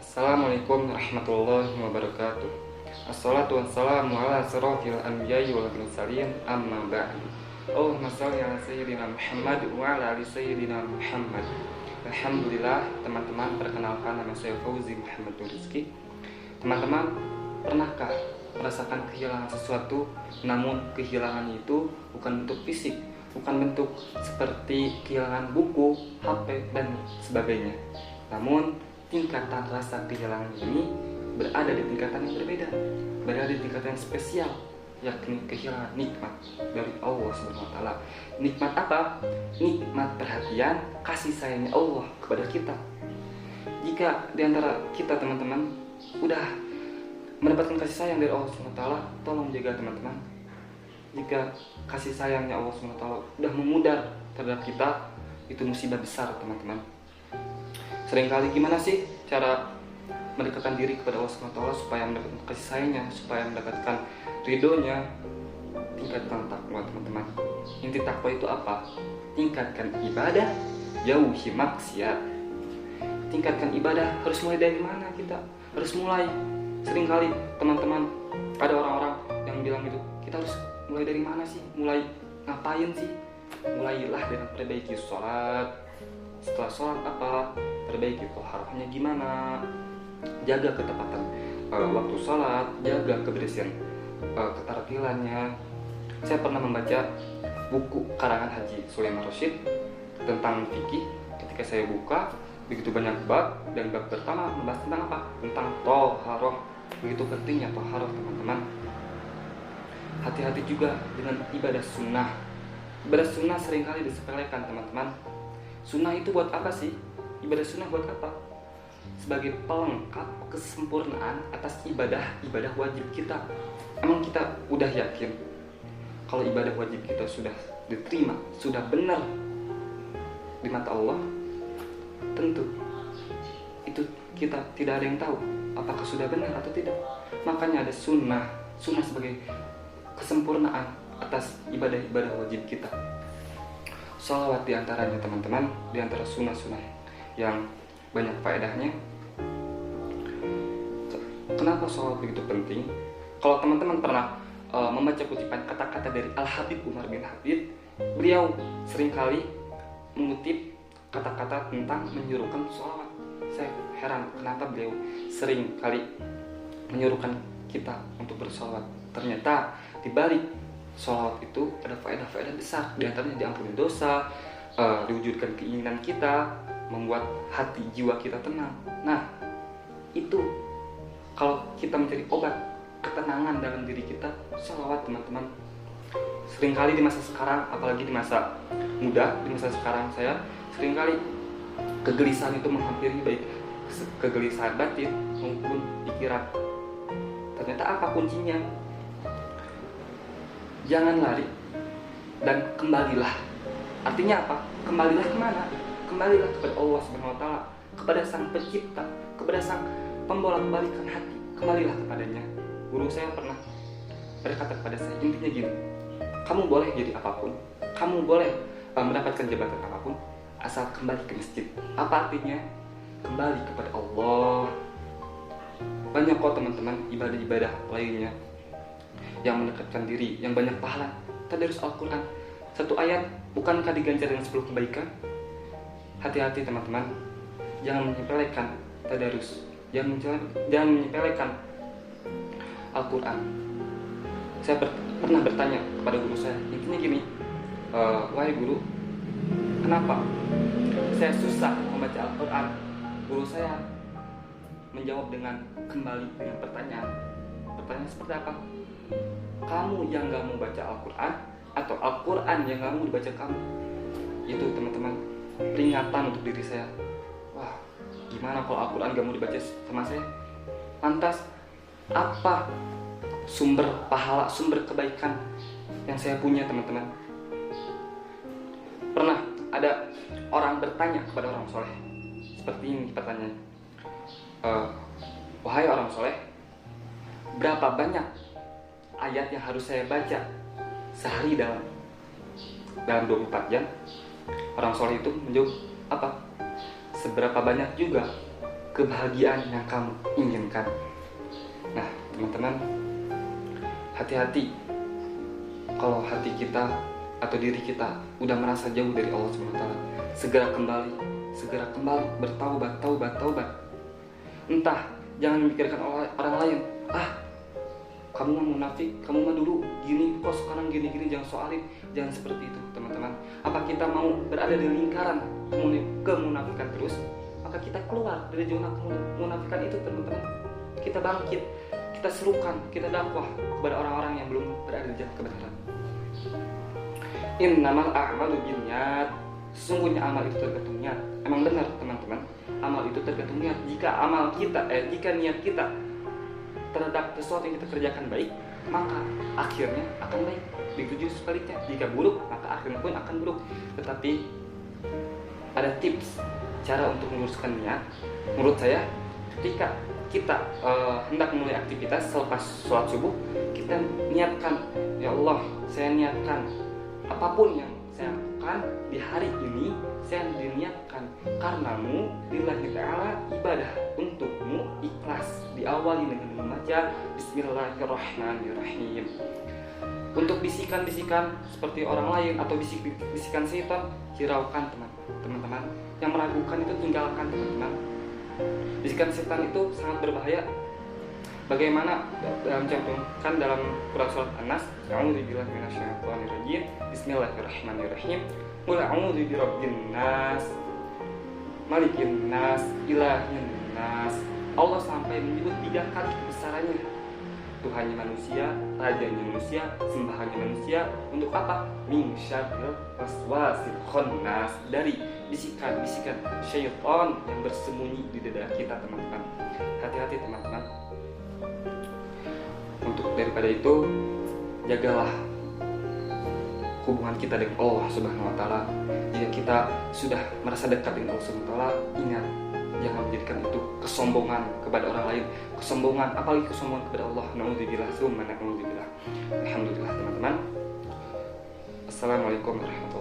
Assalamualaikum warahmatullahi wabarakatuh. Assalatu wassalamu ala asyrafil anbiya'i wal mursalin, amma ba'du. Allahumma shalli ala sayyidina Muhammad wa ala ali sayyidina Muhammad. Alhamdulillah, teman-teman, perkenalkan, nama saya Fauzi Muhammad Rizki. Teman-teman, pernahkah merasakan kehilangan sesuatu, namun kehilangan itu bukan bentuk fisik, bukan bentuk seperti kehilangan buku, HP, dan sebagainya. Namun tingkatan rasa kehilangan ini berada di tingkatan yang berbeda, berada di tingkatan yang spesial, yakni kehilangan nikmat dari Allah SWT. Nikmat apa? Nikmat perhatian, kasih sayangnya Allah kepada kita. Jika di antara kita, teman-teman, udah mendapatkan kasih sayang dari Allah SWT, tolong jaga, teman-teman. Jika kasih sayangnya Allah SWT udah memudar terhadap kita, itu musibah besar, teman-teman. Seringkali gimana sih cara mendekatkan diri kepada Allah SWT supaya mendapatkan kasih sayangnya, supaya mendapatkan ridhonya? Tingkatkan takwa, teman-teman. Inti takwa itu apa? Tingkatkan ibadah, jauhi maksiat. Tingkatkan ibadah, harus mulai dari mana kita? Harus mulai. Seringkali, teman-teman, ada orang-orang yang bilang gitu, kita harus mulai dari mana sih? Mulai ngapain sih? Mulailah dengan perbaiki sholat. Setelah sholat apa? Perbaiki toharohnya gimana? Jaga ketepatan waktu sholat, jaga kebersihan ketartilannya. Saya pernah membaca buku karangan Haji Sulaiman Rasyid tentang fikih. Ketika saya buka, begitu banyak bab, dan bab pertama membahas tentang apa? Tentang toharoh. Begitu pentingnya toharoh, teman-teman. Hati-hati juga dengan ibadah sunnah. Ibadah sunnah seringkali disepelekan, teman-teman. Sunnah itu buat apa sih? Ibadah sunnah buat apa? Sebagai pelengkap kesempurnaan atas ibadah wajib kita. Emang kita udah yakin kalau ibadah wajib kita sudah diterima, sudah benar di mata Allah? Tentu itu kita tidak ada yang tahu apakah sudah benar atau tidak. Makanya ada sunnah sebagai kesempurnaan atas ibadah wajib kita. Sholawat diantaranya, teman-teman, diantara sunnah-sunnah yang banyak faedahnya. Kenapa sholawat begitu penting? Kalau teman-teman pernah membaca kutipan kata-kata dari Al-Habib Umar bin Habib, beliau seringkali mengutip kata-kata tentang menyuruhkan sholawat. Saya heran kenapa beliau sering kali menyuruhkan kita untuk bersholawat. Ternyata di balik sholawat itu ada faedah-faedah besar. Di antaranya diampuni dosa, diwujudkan keinginan kita, membuat hati jiwa kita tenang. Nah, itu kalau kita mencari obat ketenangan dalam diri kita, sholawat, teman-teman. Seringkali di masa sekarang, apalagi di masa muda, di masa sekarang saya seringkali kegelisahan itu menghampiri, baik kegelisahan batin maupun pikiran. Ternyata apa kuncinya? Jangan lari dan kembalilah. Artinya apa? Kembalilah kemana? Kembalilah kepada Allah SWT, kepada Sang Pencipta, kepada Sang Pembolak-balikan hati. Kembalilah kepadanya. Guru saya pernah berkata kepada saya, intinya gini, kamu boleh jadi apapun, kamu boleh mendapatkan jabatan apapun, asal kembali ke masjid. Apa artinya? Kembali kepada Allah. Banyak kok, teman-teman, ibadah-ibadah lainnya yang mendekatkan diri, yang banyak pahala. Tadarus Al-Quran, satu ayat bukankah diganjar dengan 10 kebaikan? Hati-hati, teman-teman, jangan menyepelekan tadarus, jangan menyepelekan Al-Quran. Saya pernah bertanya kepada guru saya, intinya gini, wahai guru, kenapa saya susah membaca Al-Quran? Guru saya menjawab dengan kembali dengan pertanyaan seperti apa? Kamu yang gak mau baca Al-Quran atau Al-Quran yang gak mau dibaca kamu? Itu, teman-teman, peringatan untuk diri saya. Wah, gimana kalau Al-Quran gak mau dibaca sama saya? Lantas apa sumber pahala, sumber kebaikan yang saya punya, teman-teman? Pernah ada orang bertanya kepada orang soleh seperti ini pertanyaannya, wahai orang soleh, berapa banyak ayat yang harus saya baca sehari dalam 24 jam? Orang soleh itu menjawab apa? Seberapa banyak juga kebahagiaan yang kamu inginkan. Nah, teman-teman, hati-hati kalau hati kita atau diri kita udah merasa jauh dari Allah SWT. Segera kembali, bertaubat, taubat. Entah, jangan memikirkan orang lain. Kamu mah munafik, kamu mah dulu gini, kok sekarang gini-gini, jangan soalin. Jangan seperti itu, teman-teman. Apa kita mau berada di lingkaran kemunafikan terus? Maka kita keluar dari zona kemunafikan itu, teman-teman. Kita bangkit, kita serukan, kita dakwah kepada orang-orang yang belum berada di jalan kebenaran. Innamal a'malu binniyat. Sesungguhnya amal itu tergantung niat. Emang benar, teman-teman. Amal itu tergantung niat. Jika niat kita terhadap sesuatu yang kita kerjakan baik, maka akhirnya akan baik. Begitu juga sebaliknya, jika buruk, maka akhirnya pun akan buruk. Tetapi ada tips cara untuk meluruskan niat. Menurut saya, ketika kita hendak memulai aktivitas selepas sholat subuh, kita niatkan, ya Allah, saya niatkan apapun yang saya lakukan di hari ini, saya diniatkan karenamu, lillahi ta'ala, ibadah untukmu, ikhlas. Diawali dengan membaca Bismillahirrahmanirrahim. Untuk bisikan-bisikan seperti orang lain atau bisikan setan, hiraukan, teman-teman. Yang meragukan itu tinggalkan, teman-teman. Bisikan setan itu sangat berbahaya. Bagaimana contohkan dalam Quran surat An-Nas, A'udzubillahi minasyaitonirrajim, Bismillahirrahmanirrahim. Qul a'udzu birabbin nas, malikin nas, ilahin nas. Allah sampai menyebut 3 kali kebesarannya. Tuhannya manusia, rajanya manusia, sembahannya manusia. Untuk apa? Min syarril waswasil khannas, dari bisikan-bisikan syaitan yang bersembunyi di dada kita, teman-teman. Hati-hati, teman-teman. Untuk daripada itu, jagalah hubungan kita dengan Allah Subhanahu wa Ta'ala. Jika kita sudah merasa dekat dengan Allah Subhanahu wa Ta'ala, ingat, jangan menjadikan itu kesombongan kepada orang lain. Kesombongan, apalagi kesombongan kepada Allah. Na'udzubillah, summa na'udzubillah. Alhamdulillah, teman-teman. Assalamualaikum warahmatullahi wabarakatuh.